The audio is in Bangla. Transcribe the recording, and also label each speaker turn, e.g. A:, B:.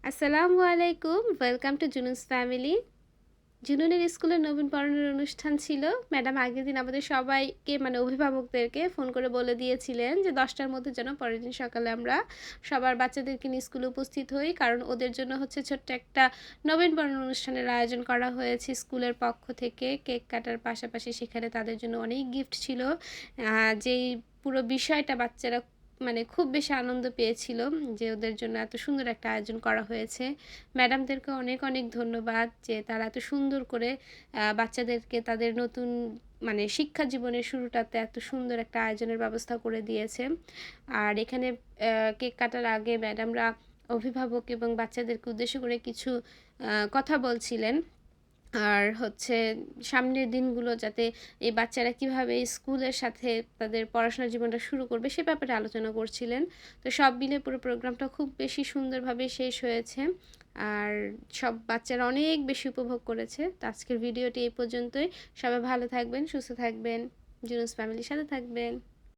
A: আসসালামু আলাইকুম। Welcome to Junus family. জুনুনের স্কুলের নবীন বরণের অনুষ্ঠান ছিল। ম্যাডাম আগের দিন আমাদের সবাইকে মানে অভিভাবকদেরকে ফোন করে বলে দিয়েছিলেন যে ১০টার মধ্যে যেন পরের দিন সকালে আমরা সবার বাচ্চাদেরকে নিয়ে স্কুলে উপস্থিত হই। কারণ ওদের জন্য হচ্ছে ছোট্ট একটা নবীন বরণ অনুষ্ঠানের আয়োজন করা হয়েছে স্কুলের পক্ষ থেকে। কেক কাটার পাশাপাশি সেখানে তাদের জন্য অনেক গিফট ছিল। যেই পুরো বিষয়টা বাচ্চারা মানে খুব বেশি আনন্দ পেয়েছিল যে ওদের জন্য এত সুন্দর একটা আয়োজন করা হয়েছে। ম্যাডামদেরকে অনেক অনেক ধন্যবাদ যে তারা এত সুন্দর করে বাচ্চাদেরকে তাদের নতুন মানে শিক্ষা জীবনের শুরুটাতে এত সুন্দর একটা আয়োজনের ব্যবস্থা করে দিয়েছে। আর এখানে কেক কাটার আগে ম্যাডামরা অভিভাবক এবং বাচ্চাদেরকে উদ্দেশ্য করে কিছু কথা বলছিলেন। আর হচ্ছে সামনের দিনগুলো যাতে এই বাচ্চারা কিভাবে স্কুলের সাথে তাদের পড়াশোনার জীবনটা শুরু করবে সে ব্যাপারে আলোচনা করছিলেন। তো সব মিলে পুরো প্রোগ্রামটা খুব বেশি সুন্দরভাবে শেষ হয়েছে। আর সব বাচ্চারা অনেক বেশি উপভোগ করেছে। তো আজকের ভিডিওটি এই পর্যন্তই। সবাই ভালো থাকবেন, সুস্থ থাকবেন, জুনুস ফ্যামিলির সাথে থাকবেন।